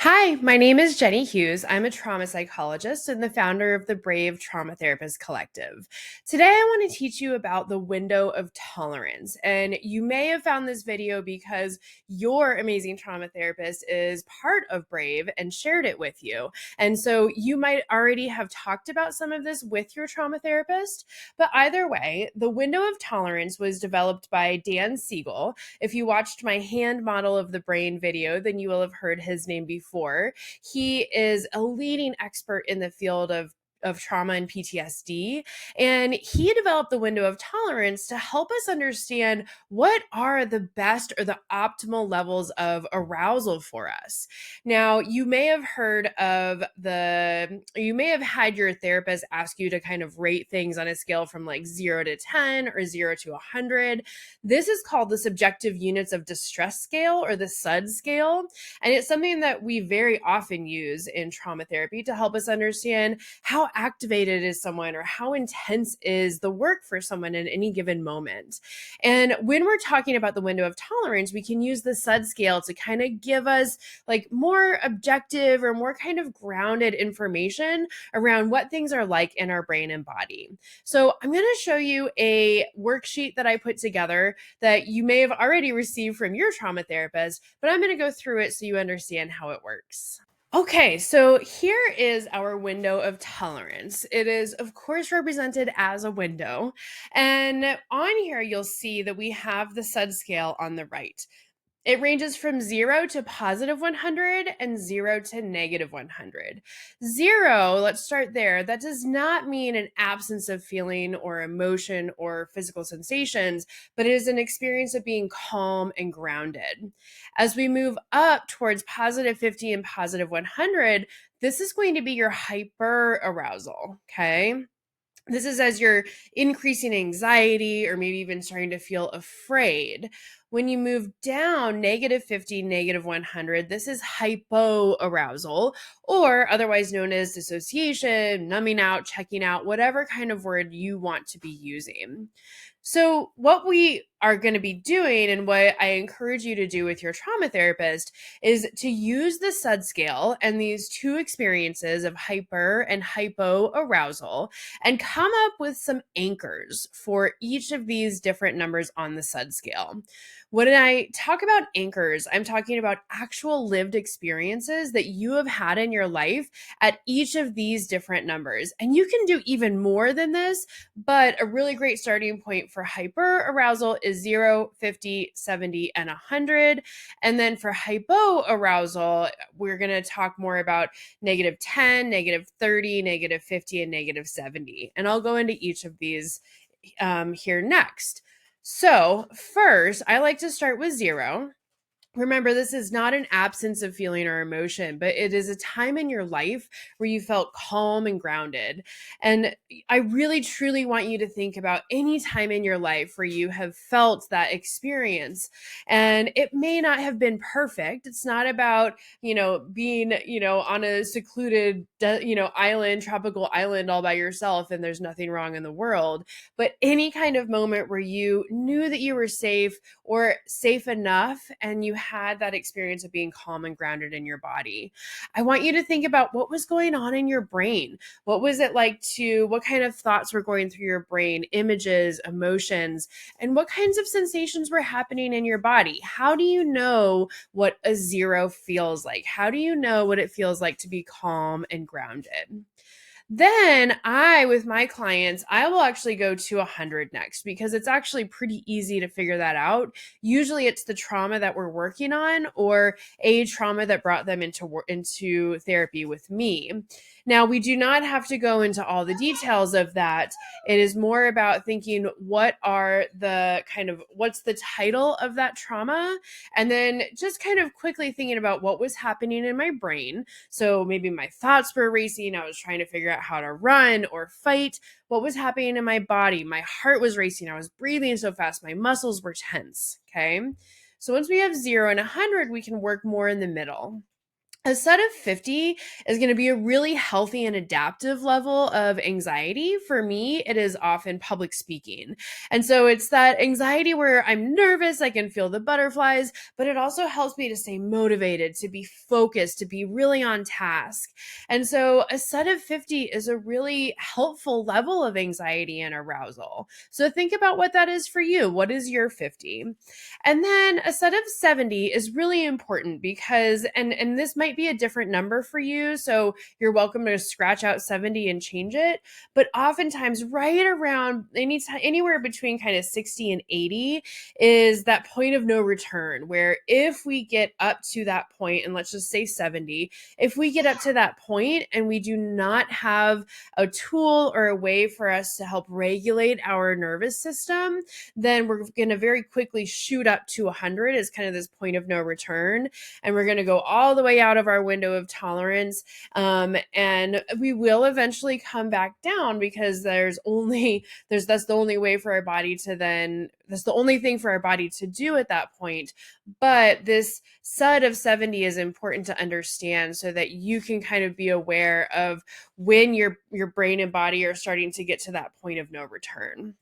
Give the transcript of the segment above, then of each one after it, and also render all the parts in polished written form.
Hi, my name is Jenny Hughes. I'm a trauma psychologist and the founder of the Brave Trauma Therapist Collective. Today, I want to teach you about the window of tolerance. And you may have found this video because your amazing trauma therapist is part of Brave and shared it with you. And so you might already have talked about some of this with your trauma therapist. But either way, the window of tolerance was developed by Dan Siegel. If you watched my hand model of the brain video, then you will have heard his name before. He is a leading expert in the field of trauma and PTSD. And he developed the window of tolerance to help us understand what are the best or the optimal levels of arousal for us. Now, you may have had your therapist ask you to kind of rate things on a scale from like 0 to 10 or 0 to 100. This is called the subjective units of distress scale, or the SUD scale. And it's something that we very often use in trauma therapy to help us understand how activated is someone or how intense is the work for someone in any given moment. And when we're talking about the window of tolerance, we can use the SUD scale to kind of give us like more objective or more kind of grounded information around what things are like in our brain and body. So I'm going to show you a worksheet that I put together that you may have already received from your trauma therapist, but I'm going to go through it so you understand how it works. Okay, so here is our window of tolerance. It is, of course, represented as a window. And on here, you'll see that we have the SUD scale on the right. It ranges from 0 to positive 100 and 0 to negative 100. 0, let's start there. That does not mean an absence of feeling or emotion or physical sensations, but it is an experience of being calm and grounded. As we move up towards positive 50 and positive 100, this is going to be your hyperarousal, okay? This is as you're increasing anxiety or maybe even starting to feel afraid. When you move down negative 50, negative 100, this is hypoarousal, or otherwise known as dissociation, numbing out, checking out, whatever kind of word you want to be using. So, what we are going to be doing, and what I encourage you to do with your trauma therapist, is to use the SUD scale and these two experiences of hyper and hypoarousal and come up with some anchors for each of these different numbers on the SUD scale. When I talk about anchors, I'm talking about actual lived experiences that you have had in your life at each of these different numbers. And you can do even more than this, but a really great starting point for hyperarousal is 0, 50, 70, and 100. And then for hypoarousal, we're going to talk more about negative 10, negative 30, negative 50, and negative 70. And I'll go into each of these here next. So first, I like to start with 0. Remember, this is not an absence of feeling or emotion, but it is a time in your life where you felt calm and grounded. And I really, truly want you to think about any time in your life where you have felt that experience. And it may not have been perfect. It's not about, being, on a secluded, island, tropical island all by yourself and there's nothing wrong in the world. But any kind of moment where you knew that you were safe or safe enough and you had that experience of being calm and grounded in your body. I want you to think about what was going on in your brain. What was it like what kind of thoughts were going through your brain, images, emotions, and what kinds of sensations were happening in your body? How do you know what a 0 feels like? How do you know what it feels like to be calm and grounded? Then with my clients, I will actually go to 100 next because it's actually pretty easy to figure that out. Usually it's the trauma that we're working on or a trauma that brought them into therapy with me. Now, we do not have to go into all the details of that. It is more about thinking what's the title of that trauma? And then just kind of quickly thinking about what was happening in my brain. So maybe my thoughts were racing. I was trying to figure out how to run or fight. What was happening in my body? My heart was racing. I was breathing so fast. My muscles were tense. Okay. So once we have 0 and 100, we can work more in the middle. A set of 50 is going to be a really healthy and adaptive level of anxiety. For me, it is often public speaking. And so it's that anxiety where I'm nervous, I can feel the butterflies, but it also helps me to stay motivated, to be focused, to be really on task. And so a set of 50 is a really helpful level of anxiety and arousal. So think about what that is for you. What is your 50? And then a set of 70 is really important because and this might be a different number for you, so you're welcome to scratch out 70 and change it, but oftentimes right around anywhere between kind of 60 and 80 is that point of no return where if we get up to that point, and let's just say 70, if we get up to that point and we do not have a tool or a way for us to help regulate our nervous system, then we're going to very quickly shoot up to 100 as kind of this point of no return. And we're going to go all the way out of our window of tolerance. And we will eventually come back down because that's the only way for our body to then, that's the only thing for our body to do at that point. But this set of 70 is important to understand so that you can kind of be aware of when your brain and body are starting to get to that point of no return.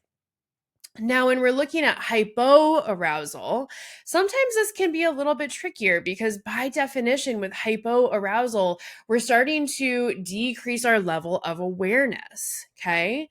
Now, when we're looking at hypoarousal, sometimes this can be a little bit trickier because, by definition, with hypoarousal, we're starting to decrease our level of awareness. Okay.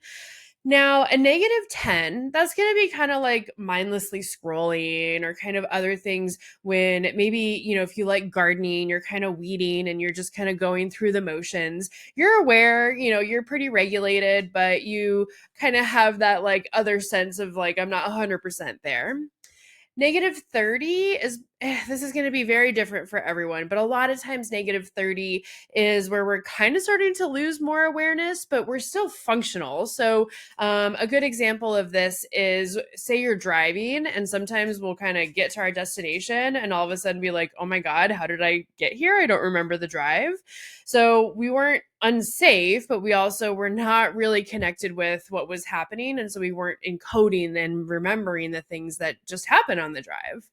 Now, a -10, that's going to be kind of like mindlessly scrolling or kind of other things when maybe, if you like gardening, you're kind of weeding and you're just kind of going through the motions. You're aware, you're pretty regulated, but you kind of have that like other sense of like, I'm not 100% there. -30 is this is going to be very different for everyone, but a lot of times -30 is where we're kind of starting to lose more awareness, but we're still functional. So a good example of this is, say you're driving and sometimes we'll kind of get to our destination and all of a sudden be like, oh my God, how did I get here? I don't remember the drive. So we weren't unsafe, but we also were not really connected with what was happening. And so we weren't encoding and remembering the things that just happened on the drive.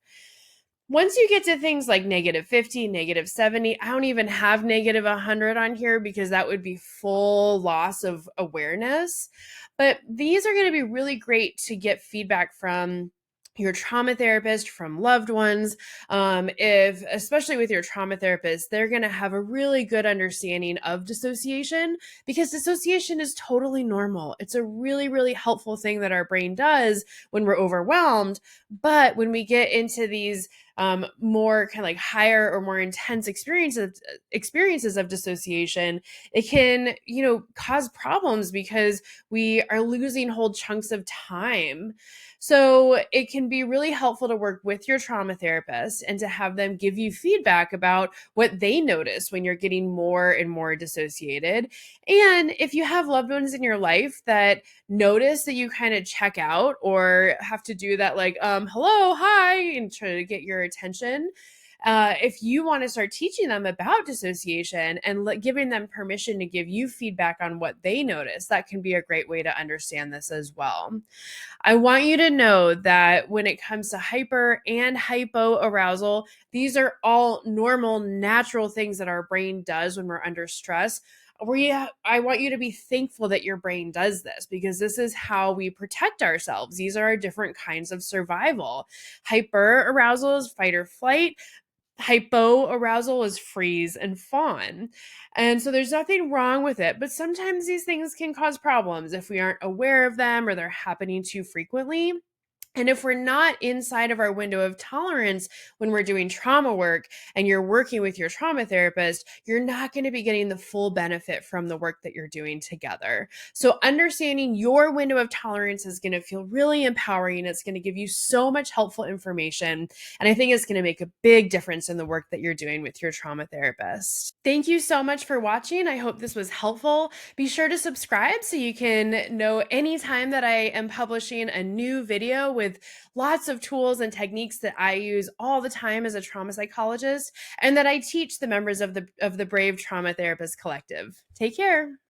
Once you get to things like -50, -70, I don't even have -100 on here because that would be full loss of awareness. But these are going to be really great to get feedback from your trauma therapist, from loved ones. If, especially with your trauma therapist, they're going to have a really good understanding of dissociation because dissociation is totally normal. It's a really, really helpful thing that our brain does when we're overwhelmed. But when we get into these more kind of like higher or more intense experiences of dissociation, it can, cause problems because we are losing whole chunks of time. So it can be really helpful to work with your trauma therapist and to have them give you feedback about what they notice when you're getting more and more dissociated. And if you have loved ones in your life that notice that you kind of check out or have to do that like hello, hi, and try to get your attention, if you want to start teaching them about dissociation and giving them permission to give you feedback on what they notice, that can be a great way to understand this as well. I want you to know that when it comes to hyper and hypoarousal, these are all normal, natural things that our brain does when we're under stress. I want you to be thankful that your brain does this because this is how we protect ourselves. These are our different kinds of survival. Hyperarousal is fight or flight. Hypoarousal is freeze and fawn. And so there's nothing wrong with it, but sometimes these things can cause problems if we aren't aware of them or they're happening too frequently. And if we're not inside of our window of tolerance when we're doing trauma work and you're working with your trauma therapist, you're not going to be getting the full benefit from the work that you're doing together. So understanding your window of tolerance is going to feel really empowering. It's going to give you so much helpful information. And I think it's going to make a big difference in the work that you're doing with your trauma therapist. Thank you so much for watching. I hope this was helpful. Be sure to subscribe so you can know anytime that I am publishing a new video with lots of tools and techniques that I use all the time as a trauma psychologist and that I teach the members of the Brave Trauma Therapist Collective. Take care.